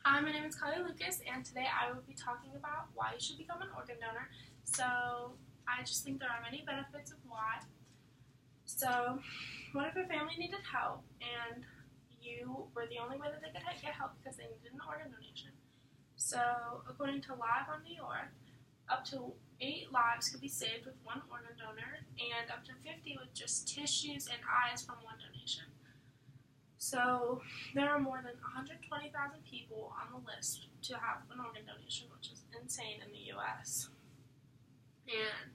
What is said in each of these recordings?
Hi, my name is Kylie Lucas, and today I will be talking about why you should become an organ donor. So, I just think there are many benefits of why. So, what if your family needed help and you were the only way that they could get help because they needed an organ donation? So, according to Live on New York, up to 8 lives could be saved with one organ donor, and up to 50 with just tissues and eyes from one donation. So there are more than 120,000 people on the list to have an organ donation, which is insane in the U.S. And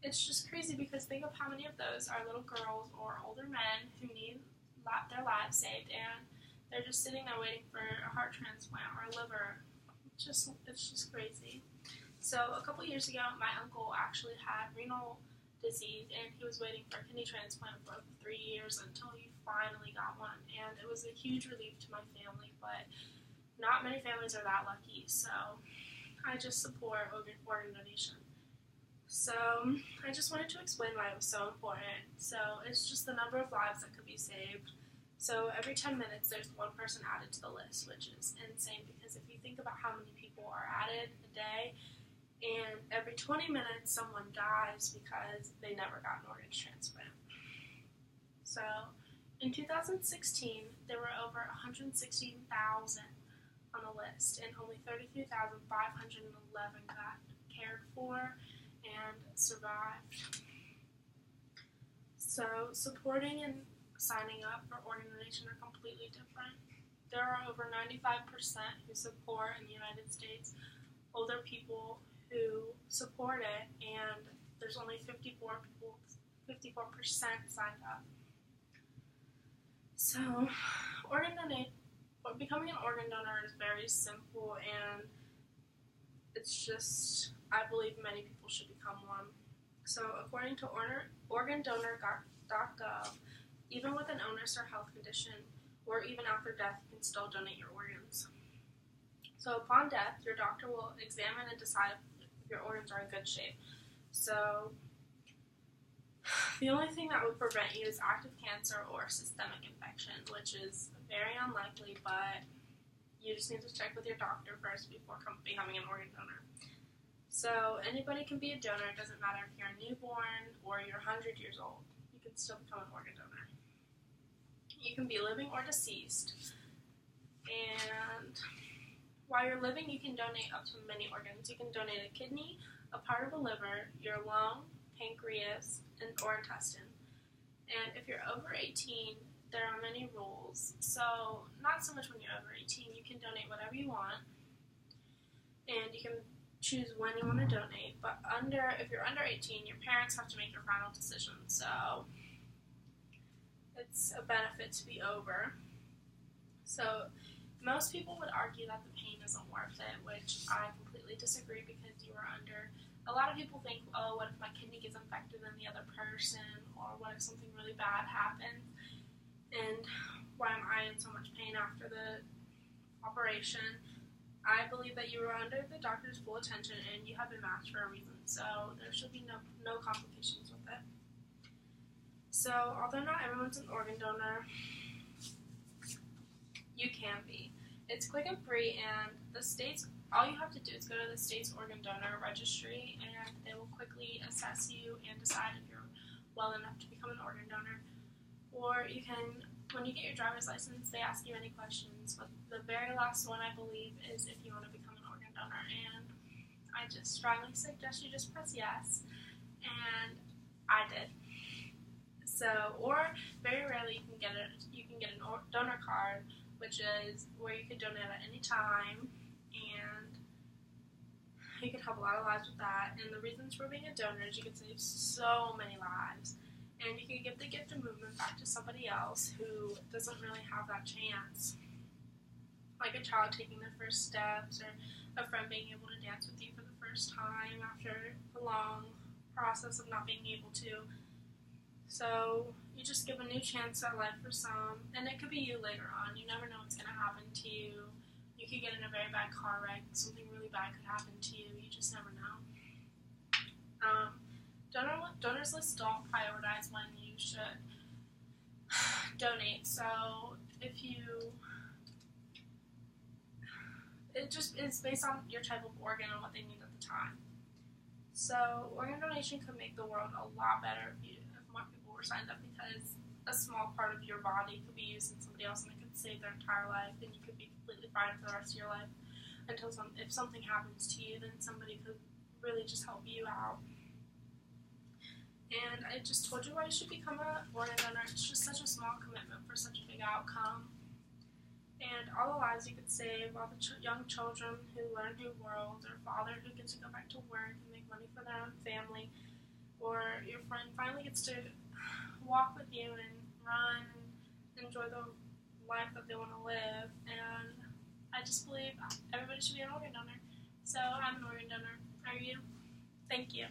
it's just crazy because think of how many of those are little girls or older men who need their lives saved, and they're just sitting there waiting for a heart transplant or a liver. It's just crazy. So a couple years ago, my uncle actually had renal disease, and he was waiting for a kidney transplant for 3 years until he finally got one, and it was a huge relief to my family, but not many families are that lucky, so I just support organ donation. So I just wanted to explain why it was so important. So it's just the number of lives that could be saved. So every 10 minutes there's one person added to the list, which is insane because if you think about how many people are added a day, and every 20 minutes someone dies because they never got an organ transplant. So in 2016, there were over 116,000 on the list, and only 33,511 got cared for and survived. So supporting and signing up for organ donation are completely different. There are over 95% who support in the United States older people who support it, and there's only 54% signed up. So, becoming an organ donor is very simple, and it's just, I believe many people should become one. So, according to organdonor.gov, even with an illness or health condition, or even after death, you can still donate your organs. So, upon death, your doctor will examine and decide if your organs are in good shape. So, the only thing that would prevent you is active cancer or systemic infection, which is very unlikely, but you just need to check with your doctor first before becoming an organ donor. So anybody can be a donor. It doesn't matter if you're a newborn or you're 100 years old. You can still become an organ donor. You can be living or deceased. And while you're living, you can donate up to many organs. You can donate a kidney, a part of a liver, your lung, pancreas, or intestine. And if you're over 18, there are many rules. So not so much when you're over 18, you can donate whatever you want, and you can choose when you want to donate. But if you're under 18, your parents have to make your final decision. So it's a benefit to be over. So most people would argue that the pain isn't worth it, which I completely disagree because you are under. A lot of people think, oh, what if my kidney gets infected in the other person, or what if something really bad happens, and why am I in so much pain after the operation? I believe that you are under the doctor's full attention and you have been matched for a reason, so there should be no complications with it. So although not everyone's an organ donor, you can be. It's quick and free, and all you have to do is go to the state's organ donor registry, and they will quickly assess you and decide if you're well enough to become an organ donor. Or you can, when you get your driver's license, they ask you any questions, but the very last one, I believe, is if you want to become an organ donor, and I just strongly suggest you just press yes, and I did. So, or very rarely you can get a donor card, which is where you can donate at any time, and you can help a lot of lives with that. And the reasons for being a donor is you can save so many lives, and you can give the gift of movement back to somebody else who doesn't really have that chance, like a child taking their first steps, or a friend being able to dance with you for the first time after a long process of not being able to. So you just give a new chance at life for some, and it could be you later on. You never know what's going to happen to you. You could get in a very bad car wreck. Something really bad could happen to you. You just never know. Donors lists don't prioritize when you should donate. So if you it just is based on your type of organ and what they need at the time. So organ donation could make the world a lot better if more people were signed up, because a small part of your body could be used in somebody else and it could save their entire life, and you could be completely fine for the rest of your life until if something happens to you, then somebody could really just help you out. And I just told you why you should become an organ donor. It's just such a small commitment for such a big outcome. And all the lives you could save, all the young children who learn new worlds, or father who gets to go back to work and make money for their own family, or your friend finally gets to walk with you and run and enjoy the life that they want to live. And I just believe everybody should be an organ donor. So I'm an organ donor. Are you? Thank you.